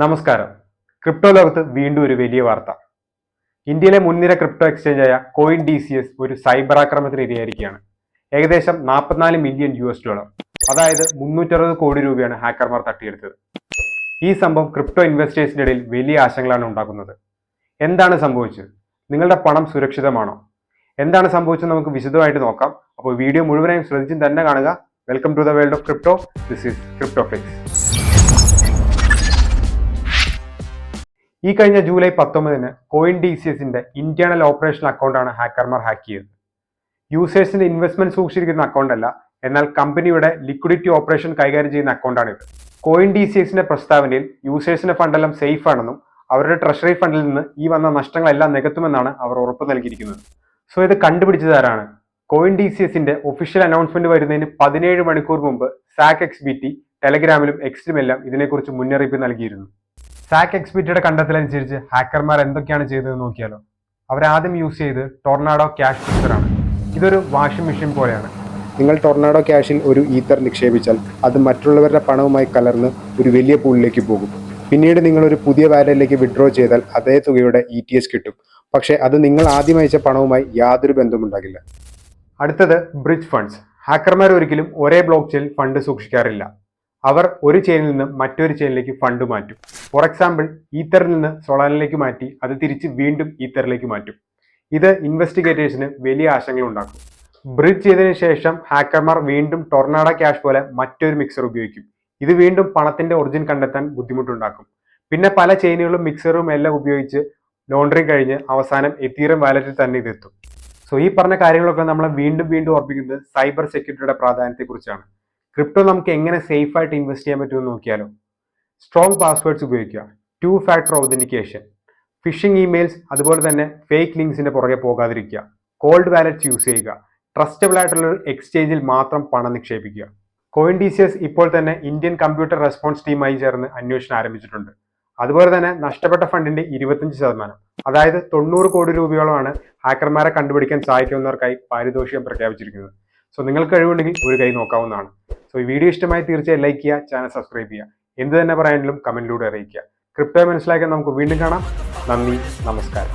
നമസ്കാരം. ക്രിപ്റ്റോ ലോകത്ത് വീണ്ടും ഒരു വലിയ വാർത്ത. ഇന്ത്യയിലെ മുൻനിര ക്രിപ്റ്റോ എക്സ്ചേഞ്ചായ കോയിൻ DCS ഒരു സൈബർ ആക്രമണത്തിന് ഇരയായിരിക്കുകയാണ്. ഏകദേശം $44 മില്യൺ, അതായത് 360 കോടി രൂപയാണ് ഹാക്കർമാർ തട്ടിയെടുത്തത്. ഈ സംഭവം ക്രിപ്റ്റോ ഇൻവെസ്റ്റേഴ്സിന്റെ ഇടയിൽ വലിയ ആശങ്കകളാണ് ഉണ്ടാക്കുന്നത്. എന്താണ് സംഭവിച്ചത്? നിങ്ങളുടെ പണം സുരക്ഷിതമാണോ? എന്താണ് സംഭവിച്ചത് നമുക്ക് വിശദമായിട്ട് നോക്കാം. അപ്പോൾ വീഡിയോ മുഴുവനായും ശ്രദ്ധിച്ചും തന്നെ കാണുക. Welcome to the world of crypto. This is Cryptoflix. ഈ കഴിഞ്ഞ ജൂലൈ 19 കോയിൻ DCSന്റെ ഇന്റേണൽ ഓപ്പറേഷൻ അക്കൗണ്ടാണ് ഹാക്കർമാർ ഹാക്ക് ചെയ്തത്. യൂസേഴ്സിന്റെ ഇൻവെസ്റ്റ്മെന്റ് സൂക്ഷിച്ചിരിക്കുന്ന അക്കൗണ്ട് അല്ല, എന്നാൽ കമ്പനിയുടെ ലിക്വിഡിറ്റി ഓപ്പറേഷൻ കൈകാര്യം ചെയ്യുന്ന അക്കൗണ്ടാണിത്. കോയിൻ DCSന്റെ പ്രസ്താവനയിൽ യൂസേഴ്സിന്റെ ഫണ്ടെല്ലാം സേഫ് ആണെന്നും അവരുടെ ട്രഷറി ഫണ്ടിൽ നിന്ന് ഈ വന്ന നഷ്ടങ്ങളെല്ലാം നികത്തുമെന്നാണ് അവർ ഉറപ്പ് നൽകിയിരിക്കുന്നത്. സോ ഇത് കണ്ടുപിടിച്ചതാരാണ്? കോയിൻ DCSന്റെ ഒഫീഷ്യൽ അനൗൺസ്മെന്റ് വരുന്നതിന് 17 മണിക്കൂർ മുമ്പ് SackXBT ടെലഗ്രാമിലും എക്സിലും എല്ലാം ഇതിനെക്കുറിച്ച് മുന്നറിയിപ്പ് നൽകിയിരുന്നു. SackXBTയുടെ കണ്ടെത്തലനുസരിച്ച് ഹാക്കർമാർ എന്തൊക്കെയാണ് ചെയ്തതെന്ന് നോക്കിയാലോ. അവരാദ്യം യൂസ് ചെയ്ത് ടൊർണാഡോ ക്യാഷ് ഫിക്സറാണ്. ഇതൊരു വാഷിംഗ് മെഷീൻ പോലെയാണ്. നിങ്ങൾ ടൊർണാഡോ ക്യാഷിൽ ഒരു ഈത്തർ നിക്ഷേപിച്ചാൽ അത് മറ്റുള്ളവരുടെ പണവുമായി കലർന്ന് ഒരു വലിയ പൂളിലേക്ക് പോകും. പിന്നീട് നിങ്ങൾ ഒരു പുതിയ വാലറ്റിലേക്ക് വിഡ്രോ ചെയ്താൽ അതേ തുകയുടെ ETS കിട്ടും. പക്ഷേ അത് നിങ്ങൾ ആദ്യം അയച്ച പണവുമായി യാതൊരു ബന്ധമുണ്ടാകില്ല. അടുത്തത് ബ്രിഡ്ജ് ഫണ്ട്സ്. ഹാക്കർമാർ ഒരിക്കലും ഒരേ ബ്ലോക്ക് ചെയിനിൽ ഫണ്ട് സൂക്ഷിക്കാറില്ല. അവർ ഒരു ചെയിനിൽ നിന്ന് മറ്റൊരു ചെയിനിലേക്ക് ഫണ്ട് മാറ്റും. ഫോർ എക്സാമ്പിൾ, ഈത്തറിൽ നിന്ന് സൊളാനിലേക്ക് മാറ്റി അത് തിരിച്ച് വീണ്ടും ഈത്തറിലേക്ക് മാറ്റും. ഇത് ഇൻവെസ്റ്റിഗേറ്റേഴ്സിന് വലിയ ആശങ്കകൾ ഉണ്ടാക്കും. ബ്രിഡ്ജ് ചെയ്തതിനു ശേഷം ഹാക്കർമാർ വീണ്ടും ടൊർണാഡോ ക്യാഷ് പോലെ മറ്റൊരു മിക്സർ ഉപയോഗിക്കും. ഇത് വീണ്ടും പണത്തിന്റെ ഒറിജിൻ കണ്ടെത്താൻ ബുദ്ധിമുട്ടുണ്ടാക്കും. പിന്നെ പല ചെയിനുകളും മിക്സറും എല്ലാം ഉപയോഗിച്ച് ലോണ്ടറിങ് കഴിഞ്ഞ് അവസാനം എത്തീറിയം വാലറ്റിൽ തന്നെ ഇതെത്തും. സോ ഈ പറഞ്ഞ കാര്യങ്ങളൊക്കെ നമ്മളെ വീണ്ടും ഓർപ്പിക്കുന്നത് സൈബർ സെക്യൂരിറ്റിയുടെ പ്രാധാന്യത്തെക്കുറിച്ചാണ്. ക്രിപ്റ്റോ നമുക്ക് എങ്ങനെ സേഫ് ആയിട്ട് ഇൻവെസ്റ്റ് ചെയ്യാൻ പറ്റുമെന്ന് നോക്കിയാലോ. സ്ട്രോങ് പാസ്വേഡ്സ് ഉപയോഗിക്കുക, 2 ഫാക്ടർ ഒതന്റിക്കേഷൻ, ഫിഷിംഗ് ഇമെയിൽസ്, അതുപോലെ തന്നെ ഫേക്ക് ലിങ്ക്സിന്റെ പുറകെ പോകാതിരിക്കുക, കോൾഡ് വാലറ്റ്സ് യൂസ് ചെയ്യുക, ട്രസ്റ്റബിൾ ആയിട്ടുള്ള ഒരു എക്സ്ചേഞ്ചിൽ മാത്രം പണം നിക്ഷേപിക്കുക. കോയിൻ DCS ഇപ്പോൾ തന്നെ ഇന്ത്യൻ കമ്പ്യൂട്ടർ റെസ്പോൺസ് ടീമായി ചേർന്ന് അന്വേഷണം ആരംഭിച്ചിട്ടുണ്ട്. അതുപോലെ തന്നെ നഷ്ടപ്പെട്ട ഫണ്ടിന്റെ 25%, അതായത് 90 കോടി രൂപയോളമാണ് ഹാക്കർമാരെ കണ്ടുപിടിക്കാൻ സഹായിക്കുന്നവർക്കായി പാരിതോഷികം പ്രഖ്യാപിച്ചിരിക്കുന്നത്. സോ നിങ്ങൾക്ക് കഴിവുണ്ടെങ്കിൽ ഒരു കൈ നോക്കാവുന്നതാണ്. സോ ഈ വീഡിയോ ഇഷ്ടമായി തീർച്ചയായും ലൈക്ക് ചെയ്യുക, ചാനൽ സബ്സ്ക്രൈബ് ചെയ്യുക. എന്ത് തന്നെ പറയാനെങ്കിലും കമന്റിലൂടെ അറിയിക്കുക. ക്രിപ്റ്റോ മനസ്സിലാക്കാൻ നമുക്ക് വീണ്ടും കാണാം. നന്ദി, നമസ്കാരം.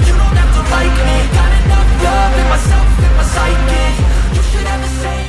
You don't have to like me, got enough love in myself, in my psyche. You should have the same